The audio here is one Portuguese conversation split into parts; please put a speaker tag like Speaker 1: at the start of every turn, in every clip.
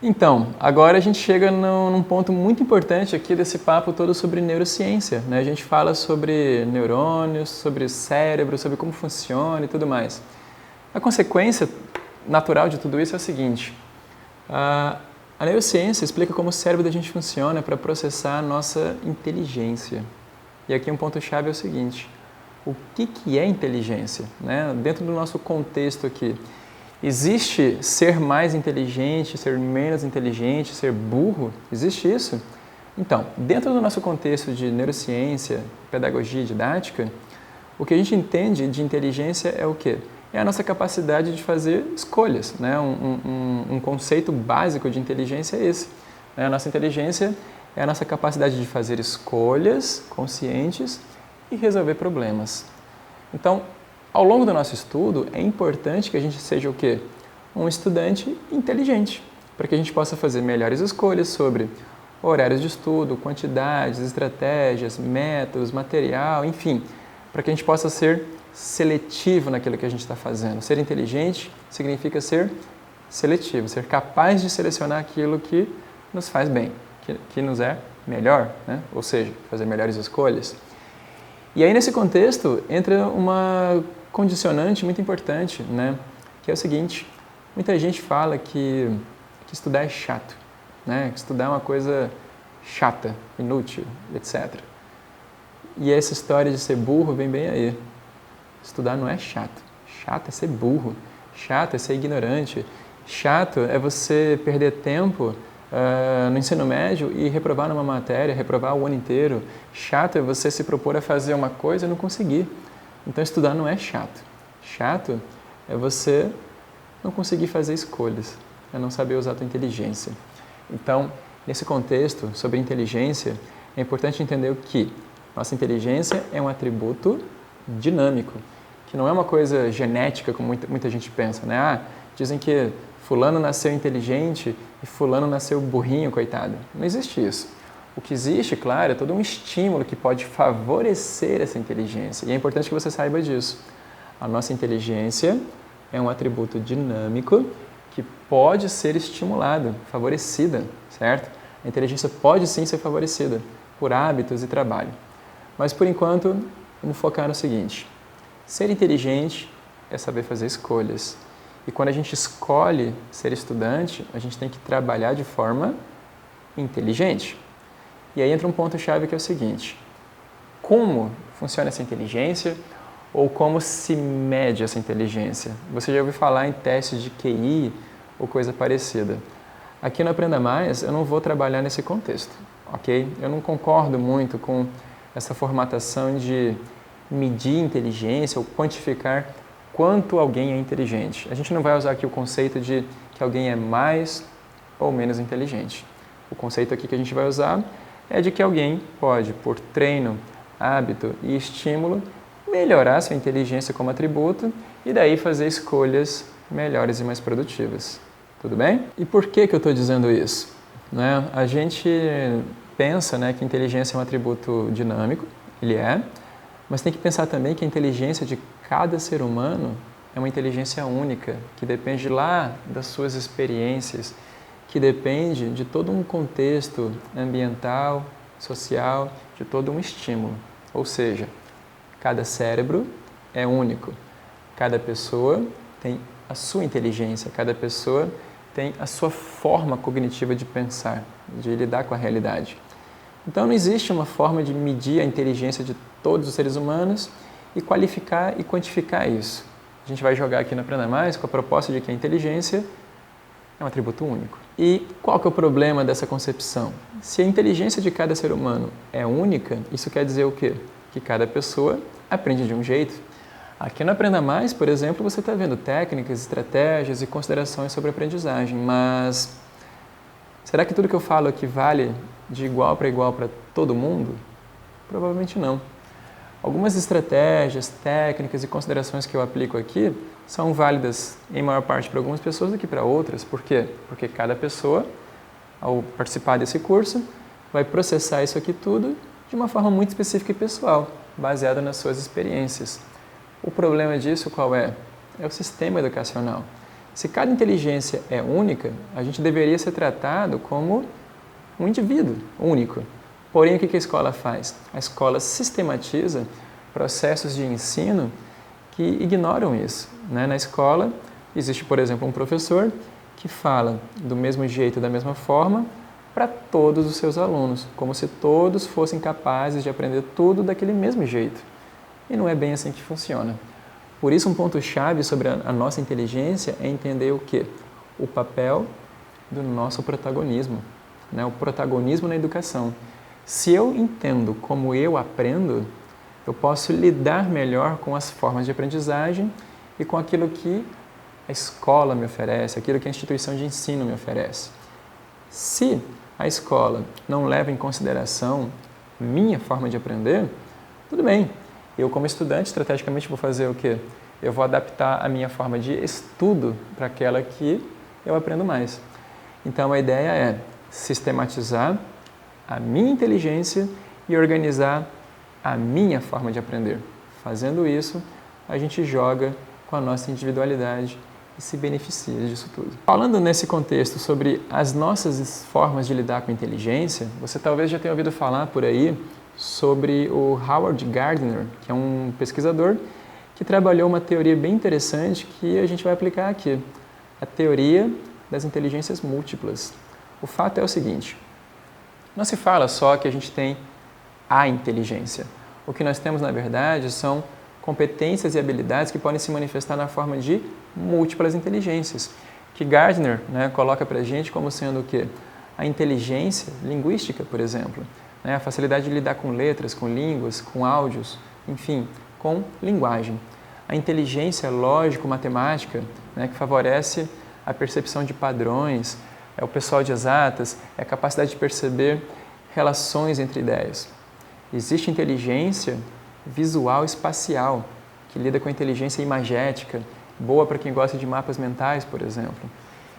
Speaker 1: Então, agora a gente chega num ponto muito importante aqui desse papo todo sobre neurociência, né? A gente fala sobre neurônios, sobre cérebro, sobre como funciona e tudo mais. A consequência natural de tudo isso é o seguinte: a neurociência explica como o cérebro da gente funciona para processar a nossa inteligência. E aqui um ponto-chave é o seguinte: o que é inteligência? Né? Dentro do nosso contexto aqui, existe ser mais inteligente, ser menos inteligente, ser burro? Existe isso? Então, dentro do nosso contexto de neurociência, pedagogia e didática, o que a gente entende de inteligência é o quê? É a nossa capacidade de fazer escolhas. Né? Um conceito básico de inteligência é esse. A nossa inteligência é a nossa capacidade de fazer escolhas conscientes e resolver problemas. Então, ao longo do nosso estudo, é importante que a gente seja o quê? Um estudante inteligente, para que a gente possa fazer melhores escolhas sobre horários de estudo, quantidades, estratégias, métodos, material, enfim, para que a gente possa ser seletivo naquilo que a gente está fazendo. Ser inteligente significa ser seletivo, ser capaz de selecionar aquilo que nos faz bem, que nos é melhor, né? Ou seja, fazer melhores escolhas. E aí, nesse contexto, entra uma condicionante muito importante, né? Que é o seguinte: muita gente fala que estudar é chato, né? Que estudar é uma coisa chata, inútil, etc. E essa história de ser burro vem bem aí. Estudar não é chato. Chato é ser burro. Chato é ser ignorante. Chato é você perder tempo no ensino médio e reprovar numa matéria, reprovar o ano inteiro. Chato é você se propor a fazer uma coisa e não conseguir. Então, estudar não é chato. Chato é você não conseguir fazer escolhas, é não saber usar a tua inteligência. Então, nesse contexto, sobre inteligência, é importante entender que nossa inteligência é um atributo dinâmico, que não é uma coisa genética, como muita gente pensa, né? Dizem que fulano nasceu inteligente e fulano nasceu burrinho, coitado. Não existe isso. O que existe, claro, é todo um estímulo que pode favorecer essa inteligência. E é importante que você saiba disso. A nossa inteligência é um atributo dinâmico que pode ser estimulado, favorecida, certo? A inteligência pode sim ser favorecida por hábitos e trabalho. Mas, por enquanto, vamos focar no seguinte: ser inteligente é saber fazer escolhas. E quando a gente escolhe ser estudante, a gente tem que trabalhar de forma inteligente. E aí entra um ponto-chave que é o seguinte: como funciona essa inteligência ou como se mede essa inteligência? Você já ouviu falar em testes de QI ou coisa parecida? Aqui no Aprenda Mais eu não vou trabalhar nesse contexto, ok? Eu não concordo muito com essa formatação de medir inteligência ou quantificar quanto alguém é inteligente. A gente não vai usar aqui o conceito de que alguém é mais ou menos inteligente. O conceito aqui que a gente vai usar é de que alguém pode, por treino, hábito e estímulo, melhorar sua inteligência como atributo e daí fazer escolhas melhores e mais produtivas. Tudo bem? E por que eu estou dizendo isso? Né? A gente pensa, né, que inteligência é um atributo dinâmico, ele é, mas tem que pensar também que a inteligência de cada ser humano é uma inteligência única, que depende lá das suas experiências, que depende de todo um contexto ambiental, social, de todo um estímulo. Ou seja, cada cérebro é único, cada pessoa tem a sua inteligência, cada pessoa tem a sua forma cognitiva de pensar, de lidar com a realidade. Então não existe uma forma de medir a inteligência de todos os seres humanos e qualificar e quantificar isso. A gente vai jogar aqui no Aprenda Mais com a proposta de que a inteligência é um atributo único. E qual que é o problema dessa concepção? Se a inteligência de cada ser humano é única, isso quer dizer o quê? Que cada pessoa aprende de um jeito. Aqui no Aprenda Mais, por exemplo, você está vendo técnicas, estratégias e considerações sobre aprendizagem, mas será que tudo que eu falo aqui vale de igual para todo mundo? Provavelmente não. Algumas estratégias, técnicas e considerações que eu aplico aqui são válidas em maior parte para algumas pessoas do que para outras. Por quê? Porque cada pessoa, ao participar desse curso, vai processar isso aqui tudo de uma forma muito específica e pessoal, baseada nas suas experiências. O problema disso qual é? É o sistema educacional. Se cada inteligência é única, a gente deveria ser tratado como um indivíduo único. Porém, o que a escola faz? A escola sistematiza processos de ensino que ignoram isso. Na escola, existe, por exemplo, um professor que fala do mesmo jeito, da mesma forma, para todos os seus alunos, como se todos fossem capazes de aprender tudo daquele mesmo jeito. E não é bem assim que funciona. Por isso, um ponto-chave sobre a nossa inteligência é entender o quê? O papel do nosso protagonismo, o protagonismo na educação. Se eu entendo como eu aprendo, eu posso lidar melhor com as formas de aprendizagem e com aquilo que a escola me oferece, aquilo que a instituição de ensino me oferece. Se a escola não leva em consideração minha forma de aprender, tudo bem. Eu, como estudante, estrategicamente vou fazer o quê? Eu vou adaptar a minha forma de estudo para aquela que eu aprendo mais. Então, a ideia é sistematizar a minha inteligência e organizar a minha forma de aprender. Fazendo isso, a gente joga com a nossa individualidade e se beneficia disso tudo. Falando nesse contexto sobre as nossas formas de lidar com a inteligência, você talvez já tenha ouvido falar por aí sobre o Howard Gardner, que é um pesquisador que trabalhou uma teoria bem interessante que a gente vai aplicar aqui, a teoria das inteligências múltiplas. O fato é o seguinte, não se fala só que a gente tem a inteligência. O que nós temos, na verdade, são competências e habilidades que podem se manifestar na forma de múltiplas inteligências, que Gardner coloca para a gente como sendo o quê? A inteligência linguística, por exemplo, a facilidade de lidar com letras, com línguas, com áudios, enfim, com linguagem. A inteligência lógico-matemática, que favorece a percepção de padrões, é o pessoal de exatas, é a capacidade de perceber relações entre ideias. Existe inteligência visual espacial, que lida com a inteligência imagética, boa para quem gosta de mapas mentais, por exemplo.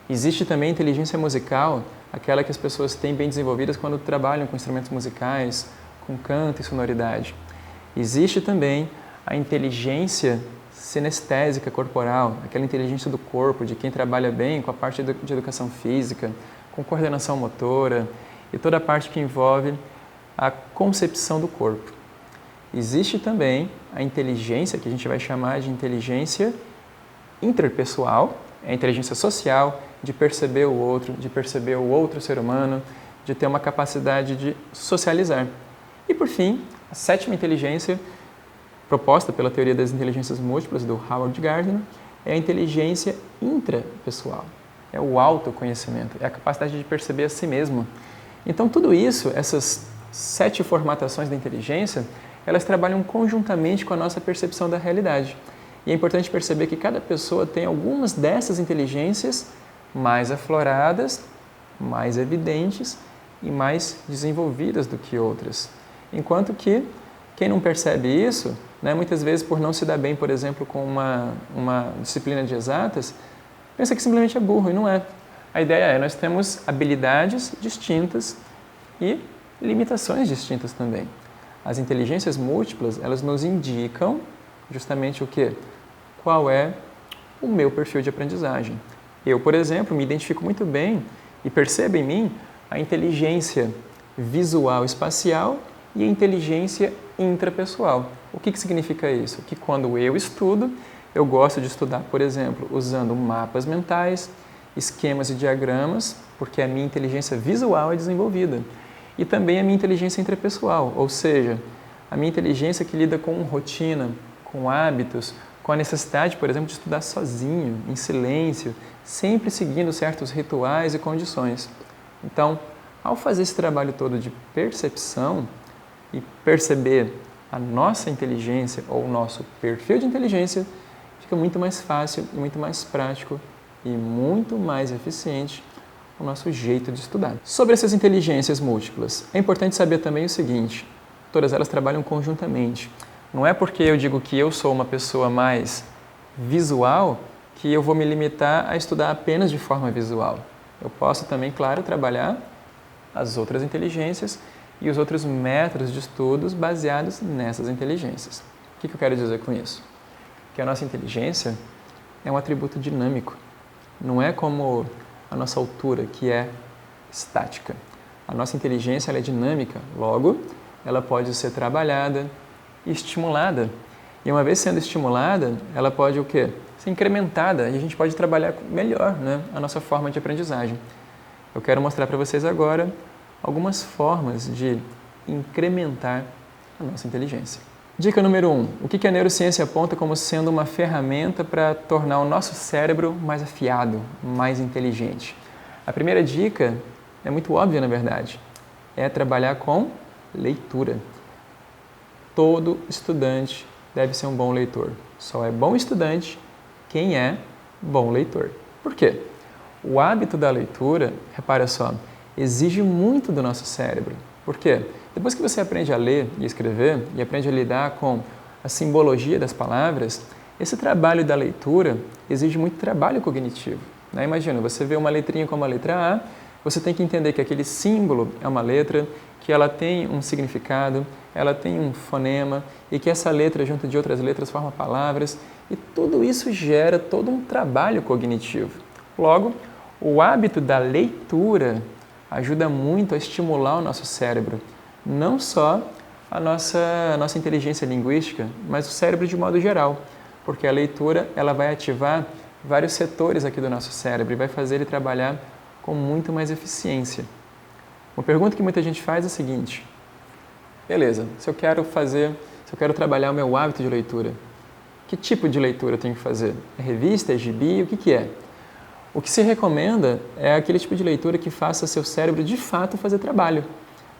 Speaker 1: Existe também a inteligência musical, aquela que as pessoas têm bem desenvolvidas quando trabalham com instrumentos musicais, com canto e sonoridade. Existe também a inteligência sinestésica corporal, aquela inteligência do corpo, de quem trabalha bem com a parte de educação física, com coordenação motora e toda a parte que envolve a concepção do corpo. Existe também a inteligência, que a gente vai chamar de inteligência interpessoal, é a inteligência social, de perceber o outro ser humano, de ter uma capacidade de socializar. E, por fim, a sétima inteligência, proposta pela teoria das inteligências múltiplas do Howard Gardner, é a inteligência intrapessoal, é o autoconhecimento, é a capacidade de perceber a si mesmo. Então, tudo isso, essas 7 formatações da inteligência, elas trabalham conjuntamente com a nossa percepção da realidade. E é importante perceber que cada pessoa tem algumas dessas inteligências mais afloradas, mais evidentes e mais desenvolvidas do que outras. Enquanto que quem não percebe isso, muitas vezes por não se dar bem, por exemplo, com uma disciplina de exatas, pensa que simplesmente é burro, e não é. A ideia é, nós temos habilidades distintas e limitações distintas também. As inteligências múltiplas, elas nos indicam justamente o quê? Qual é o meu perfil de aprendizagem. Eu, por exemplo, me identifico muito bem e percebo em mim a inteligência visual espacial e a inteligência intrapessoal. O que significa isso? Que quando eu estudo, eu gosto de estudar, por exemplo, usando mapas mentais, esquemas e diagramas, porque a minha inteligência visual é desenvolvida. E também a minha inteligência intrapessoal, ou seja, a minha inteligência que lida com rotina, com hábitos, com a necessidade, por exemplo, de estudar sozinho, em silêncio, sempre seguindo certos rituais e condições. Então, ao fazer esse trabalho todo de percepção e perceber a nossa inteligência ou o nosso perfil de inteligência, fica muito mais fácil e muito mais prático e muito mais eficiente o nosso jeito de estudar. Sobre essas inteligências múltiplas, é importante saber também o seguinte, todas elas trabalham conjuntamente. Não é porque eu digo que eu sou uma pessoa mais visual que eu vou me limitar a estudar apenas de forma visual. Eu posso também, claro, trabalhar as outras inteligências e os outros métodos de estudos baseados nessas inteligências. O que eu quero dizer com isso? Que a nossa inteligência é um atributo dinâmico. Não é como a nossa altura, que é estática. A nossa inteligência ela é dinâmica, logo, ela pode ser trabalhada e estimulada. E uma vez sendo estimulada, ela pode o quê? Ser incrementada e a gente pode trabalhar melhor, né, a nossa forma de aprendizagem. Eu quero mostrar para vocês agora algumas formas de incrementar a nossa inteligência. Dica número 1. O que a neurociência aponta como sendo uma ferramenta para tornar o nosso cérebro mais afiado, mais inteligente? A primeira dica é muito óbvia, na verdade. É trabalhar com leitura. Todo estudante deve ser um bom leitor. Só é bom estudante quem é bom leitor. Por quê? O hábito da leitura, repara só, exige muito do nosso cérebro. Por quê? Depois que você aprende a ler e escrever e aprende a lidar com a simbologia das palavras, esse trabalho da leitura exige muito trabalho cognitivo. Né? Imagina, você vê uma letrinha como a letra A, você tem que entender que aquele símbolo é uma letra, que ela tem um significado, ela tem um fonema e que essa letra, junto de outras letras, forma palavras e tudo isso gera todo um trabalho cognitivo. Logo, o hábito da leitura ajuda muito a estimular o nosso cérebro, não só a nossa inteligência linguística, mas o cérebro de modo geral, porque a leitura ela vai ativar vários setores aqui do nosso cérebro e vai fazer ele trabalhar com muito mais eficiência. Uma pergunta que muita gente faz é a seguinte: beleza, se eu quero trabalhar o meu hábito de leitura, que tipo de leitura eu tenho que fazer? É revista, é gibi, o que é? O que se recomenda é aquele tipo de leitura que faça seu cérebro de fato fazer trabalho.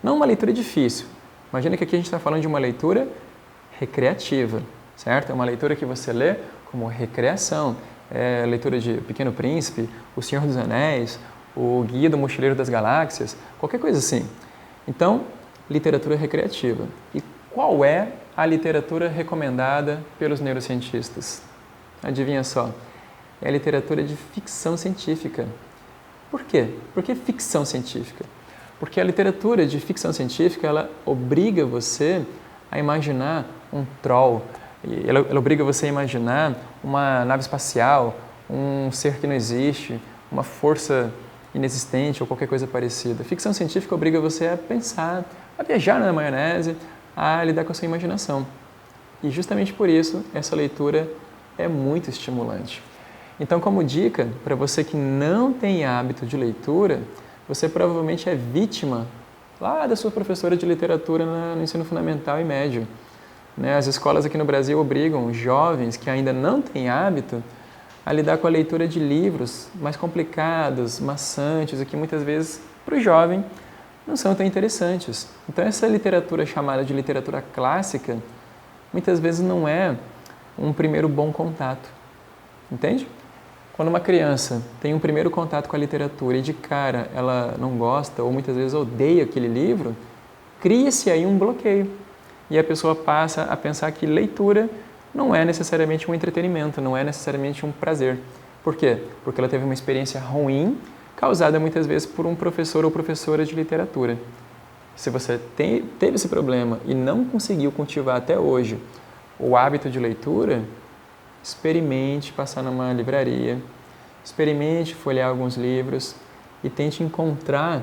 Speaker 1: Não uma leitura difícil. Imagina que aqui a gente está falando de uma leitura recreativa, certo? É uma leitura que você lê como recreação. É a leitura de O Pequeno Príncipe, O Senhor dos Anéis, O Guia do Mochileiro das Galáxias, qualquer coisa assim. Então, literatura recreativa. E qual é a literatura recomendada pelos neurocientistas? Adivinha só? É a literatura de ficção científica. Por quê? Por que ficção científica? Porque a literatura de ficção científica, ela obriga você a imaginar um troll, ela obriga você a imaginar uma nave espacial, um ser que não existe, uma força inexistente ou qualquer coisa parecida. Ficção científica obriga você a pensar, a viajar na maionese, a lidar com a sua imaginação. E justamente por isso, essa leitura é muito estimulante. Então, como dica, para você que não tem hábito de leitura, você provavelmente é vítima lá da sua professora de literatura no ensino fundamental e médio. Né? As escolas aqui no Brasil obrigam jovens que ainda não têm hábito a lidar com a leitura de livros mais complicados, maçantes, e que muitas vezes, para o jovem, não são tão interessantes. Então, essa literatura chamada de literatura clássica, muitas vezes não é um primeiro bom contato. Entende? Quando uma criança tem um primeiro contato com a literatura e de cara ela não gosta ou muitas vezes odeia aquele livro, cria-se aí um bloqueio. E a pessoa passa a pensar que leitura não é necessariamente um entretenimento, não é necessariamente um prazer. Por quê? Porque ela teve uma experiência ruim, causada muitas vezes por um professor ou professora de literatura. Se você teve esse problema e não conseguiu cultivar até hoje o hábito de leitura, experimente passar numa livraria, experimente folhear alguns livros e tente encontrar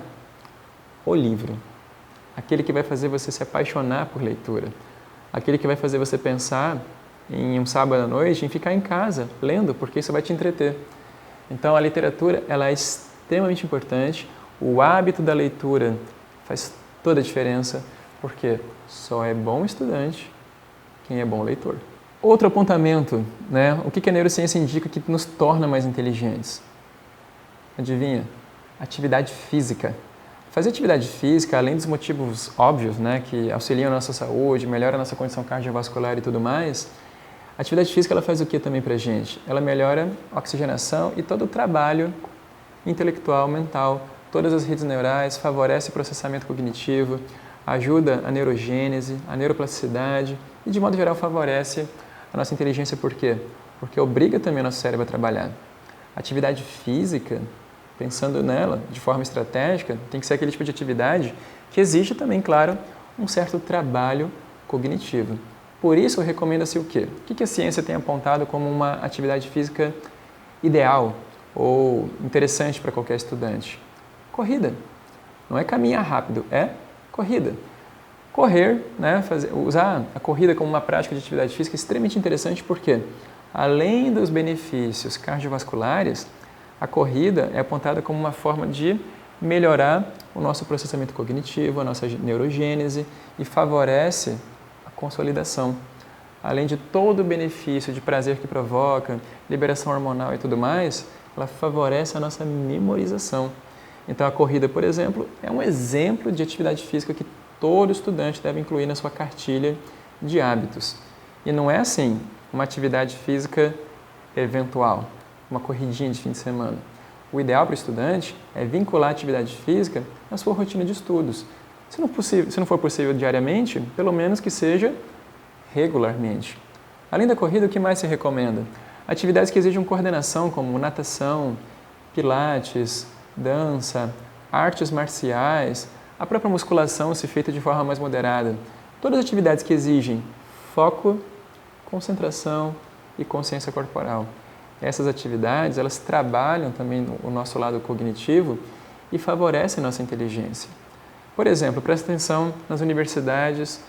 Speaker 1: o livro. Aquele que vai fazer você se apaixonar por leitura. Aquele que vai fazer você pensar em um sábado à noite em ficar em casa lendo, porque isso vai te entreter. Então a literatura ela é extremamente importante. O hábito da leitura faz toda a diferença, porque só é bom estudante quem é bom leitor. Outro apontamento, né? O que a neurociência indica que nos torna mais inteligentes? Adivinha? Atividade física. Fazer atividade física, além dos motivos óbvios, né, que auxiliam a nossa saúde, melhora a nossa condição cardiovascular e tudo mais, a atividade física ela faz o que também pra gente? Ela melhora a oxigenação e todo o trabalho intelectual, mental, todas as redes neurais, favorece o processamento cognitivo, ajuda a neurogênese, a neuroplasticidade e, de modo geral, favorece a nossa inteligência. Por quê? Porque obriga também o nosso cérebro a trabalhar. Atividade física, pensando nela de forma estratégica, tem que ser aquele tipo de atividade que exige também, claro, um certo trabalho cognitivo. Por isso, recomenda-se o quê? O que a ciência tem apontado como uma atividade física ideal, ou interessante para qualquer estudante? Corrida. Não é caminhar rápido, é corrida. Correr, né, usar a corrida como uma prática de atividade física é extremamente interessante porque, além dos benefícios cardiovasculares, a corrida é apontada como uma forma de melhorar o nosso processamento cognitivo, a nossa neurogênese e favorece a consolidação. Além de todo o benefício de prazer que provoca, liberação hormonal e tudo mais, ela favorece a nossa memorização. Então a corrida, por exemplo, é um exemplo de atividade física que todo estudante deve incluir na sua cartilha de hábitos. E não é assim, uma atividade física eventual, uma corridinha de fim de semana. O ideal para o estudante é vincular a atividade física na sua rotina de estudos. Se não for possível diariamente, pelo menos que seja regularmente. Além da corrida, o que mais se recomenda? Atividades que exigem coordenação, como natação, pilates, dança, artes marciais, a própria musculação, se feita de forma mais moderada. Todas as atividades que exigem foco, concentração e consciência corporal. Essas atividades, elas trabalham também o nosso lado cognitivo e favorecem a nossa inteligência. Por exemplo, presta atenção nas universidades,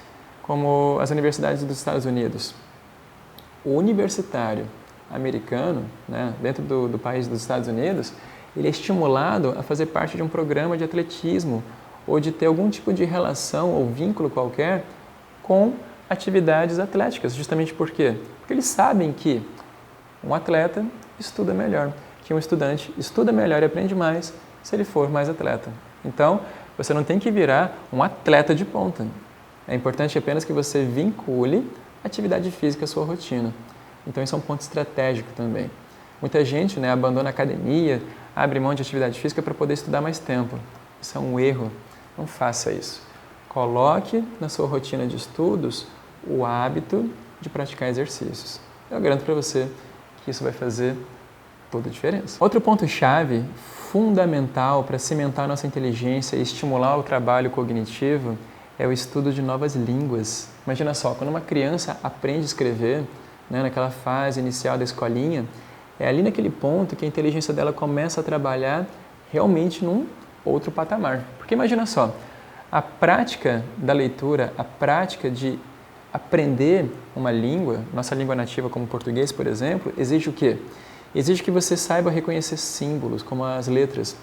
Speaker 1: como as universidades dos Estados Unidos. O universitário americano, né, dentro do país dos Estados Unidos, ele é estimulado a fazer parte de um programa de atletismo ou de ter algum tipo de relação ou vínculo qualquer com atividades atléticas. Justamente por quê? Porque eles sabem que um atleta estuda melhor, que um estudante estuda melhor e aprende mais se ele for mais atleta. Então, você não tem que virar um atleta de ponta. É importante apenas que você vincule atividade física à sua rotina. Então, isso é um ponto estratégico também. Muita gente, né, abandona a academia, abre mão de atividade física para poder estudar mais tempo. Isso é um erro. Não faça isso. Coloque na sua rotina de estudos o hábito de praticar exercícios. Eu garanto para você que isso vai fazer toda a diferença. Outro ponto-chave fundamental para cimentar nossa inteligência e estimular o trabalho cognitivo é o estudo de novas línguas. Imagina só, quando uma criança aprende a escrever, né, naquela fase inicial da escolinha, é ali naquele ponto que a inteligência dela começa a trabalhar realmente num outro patamar. Porque imagina só, a prática da leitura, a prática de aprender uma língua, nossa língua nativa como o português, por exemplo, exige o quê? Exige que você saiba reconhecer símbolos, como as letras.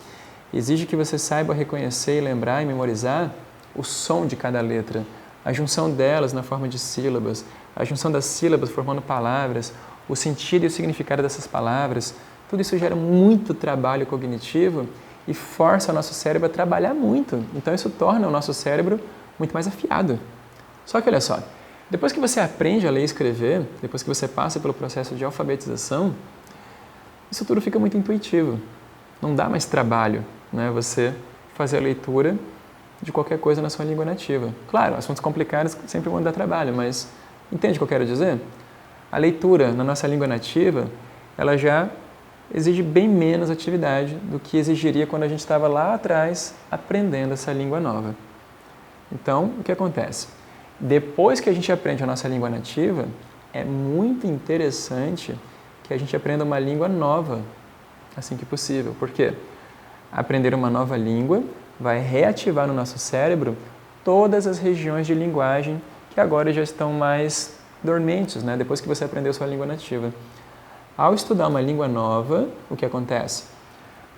Speaker 1: Exige que você saiba reconhecer e lembrar e memorizar o som de cada letra, a junção delas na forma de sílabas, a junção das sílabas formando palavras, o sentido e o significado dessas palavras. Tudo isso gera muito trabalho cognitivo e força o nosso cérebro a trabalhar muito. Então isso torna o nosso cérebro muito mais afiado. Só que olha só, depois que você aprende a ler e escrever, depois que você passa pelo processo de alfabetização, isso tudo fica muito intuitivo. Não dá mais trabalho, né, você fazer a leitura de qualquer coisa na sua língua nativa. Claro, assuntos complicados sempre vão dar trabalho, mas entende o que eu quero dizer? A leitura na nossa língua nativa, ela já exige bem menos atividade do que exigiria quando a gente estava lá atrás aprendendo essa língua nova. Então, o que acontece? Depois que a gente aprende a nossa língua nativa, é muito interessante que a gente aprenda uma língua nova assim que possível. Por quê? Aprender uma nova língua vai reativar no nosso cérebro todas as regiões de linguagem que agora já estão mais dormentes, né? Depois que você aprendeu sua língua nativa. Ao estudar uma língua nova, o que acontece?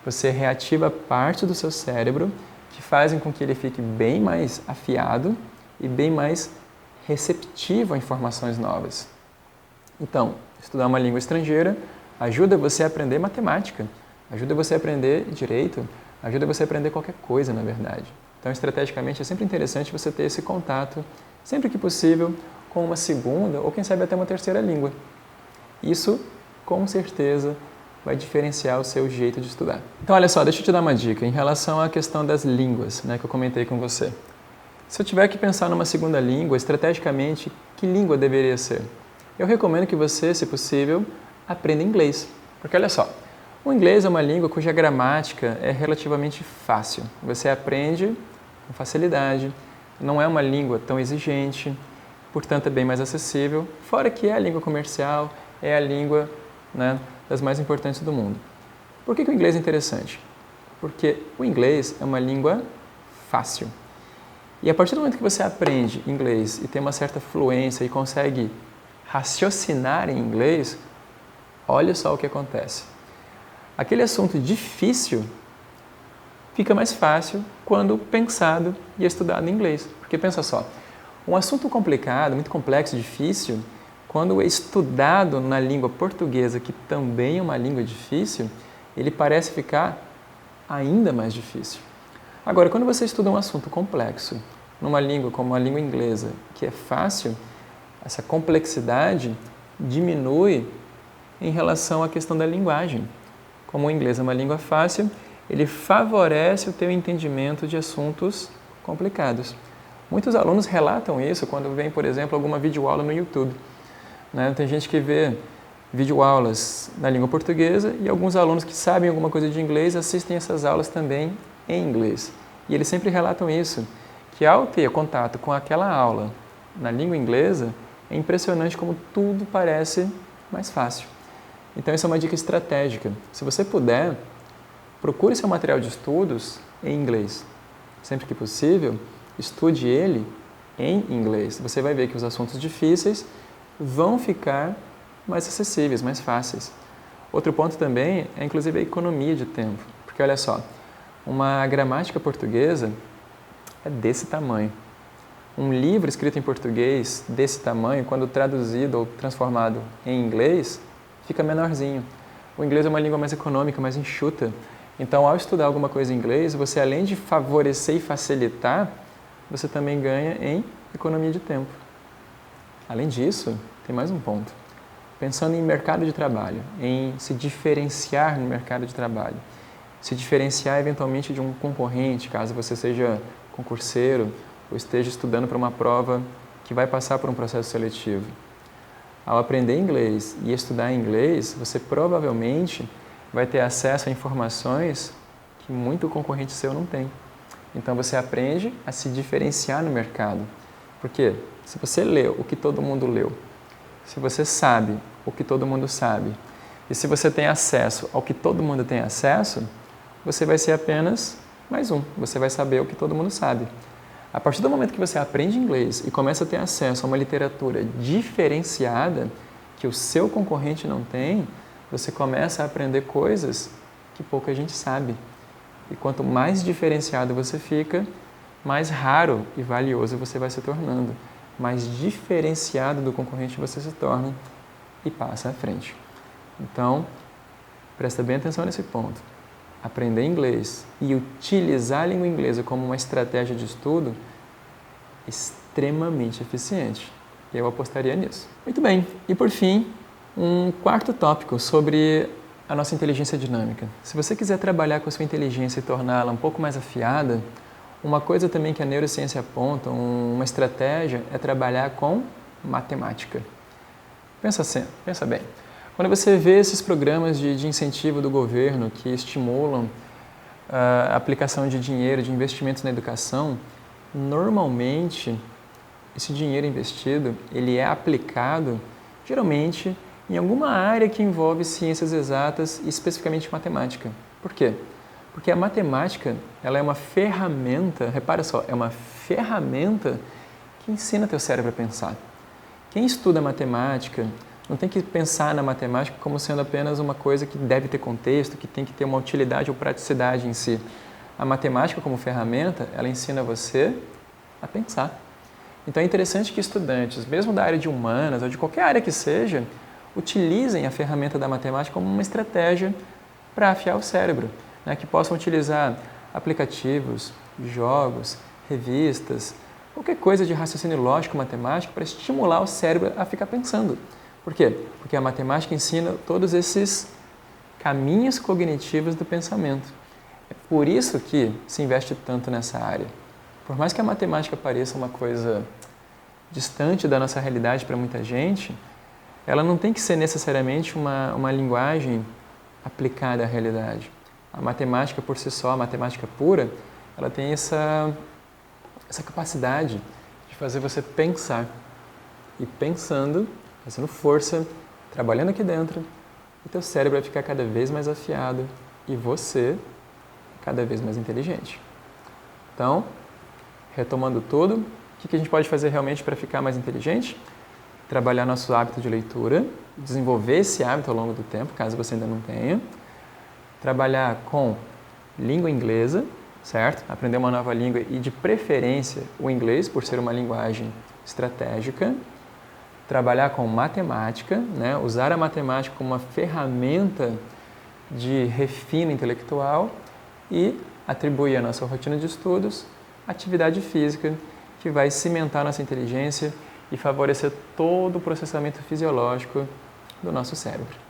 Speaker 1: Você reativa partes do seu cérebro que fazem com que ele fique bem mais afiado e bem mais receptivo a informações novas. Então, estudar uma língua estrangeira ajuda você a aprender matemática, ajuda você a aprender direito, ajuda você a aprender qualquer coisa, na verdade. Então, estrategicamente, é sempre interessante você ter esse contato, sempre que possível, com uma segunda ou, quem sabe, até uma terceira língua. Isso, com certeza, vai diferenciar o seu jeito de estudar. Então, olha só, deixa eu te dar uma dica em relação à questão das línguas, né, que eu comentei com você. Se eu tiver que pensar numa segunda língua, estrategicamente, que língua deveria ser? Eu recomendo que você, se possível, aprenda inglês. Porque, olha só, o inglês é uma língua cuja gramática é relativamente fácil. Você aprende com facilidade, não é uma língua tão exigente, portanto é bem mais acessível, fora que é a língua comercial, é a língua, né, das mais importantes do mundo. Por que o inglês é interessante? Porque o inglês é uma língua fácil. E a partir do momento que você aprende inglês e tem uma certa fluência e consegue raciocinar em inglês, olha só o que acontece. Aquele assunto difícil fica mais fácil quando pensado e estudado em inglês. Porque pensa só, um assunto complicado, muito complexo, difícil, quando é estudado na língua portuguesa, que também é uma língua difícil, ele parece ficar ainda mais difícil. Agora, quando você estuda um assunto complexo, numa língua como a língua inglesa, que é fácil, essa complexidade diminui em relação à questão da linguagem. Como o inglês é uma língua fácil, ele favorece o teu entendimento de assuntos complicados. Muitos alunos relatam isso quando vem, por exemplo, alguma videoaula no YouTube. Tem gente que vê videoaulas na língua portuguesa e alguns alunos que sabem alguma coisa de inglês assistem essas aulas também em inglês. E eles sempre relatam isso, que ao ter contato com aquela aula na língua inglesa, é impressionante como tudo parece mais fácil. Então, isso é uma dica estratégica. Se você puder, procure seu material de estudos em inglês. Sempre que possível, estude ele em inglês. Você vai ver que os assuntos difíceis vão ficar mais acessíveis, mais fáceis. Outro ponto também é, inclusive, a economia de tempo. Porque, olha só, uma gramática portuguesa é desse tamanho. Um livro escrito em português desse tamanho, quando traduzido ou transformado em inglês, fica menorzinho. O inglês é uma língua mais econômica, mais enxuta. Então, ao estudar alguma coisa em inglês, você, além de favorecer e facilitar, você também ganha em economia de tempo. Além disso, tem mais um ponto. Pensando em mercado de trabalho, em se diferenciar no mercado de trabalho, se diferenciar eventualmente de um concorrente, caso você seja concurseiro ou esteja estudando para uma prova que vai passar por um processo seletivo. Ao aprender inglês e estudar inglês, você provavelmente vai ter acesso a informações que muito concorrente seu não tem. Então você aprende a se diferenciar no mercado. Porque se você lê o que todo mundo leu, se você sabe o que todo mundo sabe, e se você tem acesso ao que todo mundo tem acesso, você vai ser apenas mais um. Você vai saber o que todo mundo sabe. A partir do momento que você aprende inglês e começa a ter acesso a uma literatura diferenciada, que o seu concorrente não tem, você começa a aprender coisas que pouca gente sabe. E quanto mais diferenciado você fica, mais raro e valioso você vai se tornando. Mais diferenciado do concorrente você se torna e passa à frente. Então, presta bem atenção nesse ponto. Aprender inglês e utilizar a língua inglesa como uma estratégia de estudo é extremamente eficiente. E eu apostaria nisso. Muito bem. E por fim, um quarto tópico sobre a nossa inteligência dinâmica. Se você quiser trabalhar com a sua inteligência e torná-la um pouco mais afiada, uma coisa também que a neurociência aponta, uma estratégia, é trabalhar com matemática. Pensa bem. Quando você vê esses programas de incentivo do governo que estimulam a aplicação de dinheiro, de investimentos na educação, normalmente esse dinheiro investido ele é aplicado, geralmente, em alguma área que envolve ciências exatas e especificamente matemática. Por quê? Porque a matemática ela é uma ferramenta, repara só, é uma ferramenta que ensina teu cérebro a pensar. Quem estuda matemática não tem que pensar na matemática como sendo apenas uma coisa que deve ter contexto, que tem que ter uma utilidade ou praticidade em si. A matemática como ferramenta, ela ensina você a pensar. Então é interessante que estudantes, mesmo da área de humanas ou de qualquer área que seja, utilizem a ferramenta da matemática como uma estratégia para afiar o cérebro, né? Que possam utilizar aplicativos, jogos, revistas, qualquer coisa de raciocínio lógico matemático para estimular o cérebro a ficar pensando. Por quê? Porque a matemática ensina todos esses caminhos cognitivos do pensamento. É por isso que se investe tanto nessa área. Por mais que a matemática pareça uma coisa distante da nossa realidade para muita gente, ela não tem que ser necessariamente uma linguagem aplicada à realidade. A matemática por si só, a matemática pura, ela tem essa capacidade de fazer você pensar. E pensando, fazendo força, trabalhando aqui dentro, o teu cérebro vai ficar cada vez mais afiado e você cada vez mais inteligente. Então, retomando tudo, o que a gente pode fazer realmente para ficar mais inteligente? Trabalhar nosso hábito de leitura, desenvolver esse hábito ao longo do tempo, caso você ainda não tenha. Trabalhar com língua inglesa, certo? Aprender uma nova língua e, de preferência, o inglês, por ser uma linguagem estratégica. Trabalhar com matemática, né? Usar a matemática como uma ferramenta de refino intelectual e atribuir à nossa rotina de estudos atividade física, que vai cimentar nossa inteligência e favorecer todo o processamento fisiológico do nosso cérebro.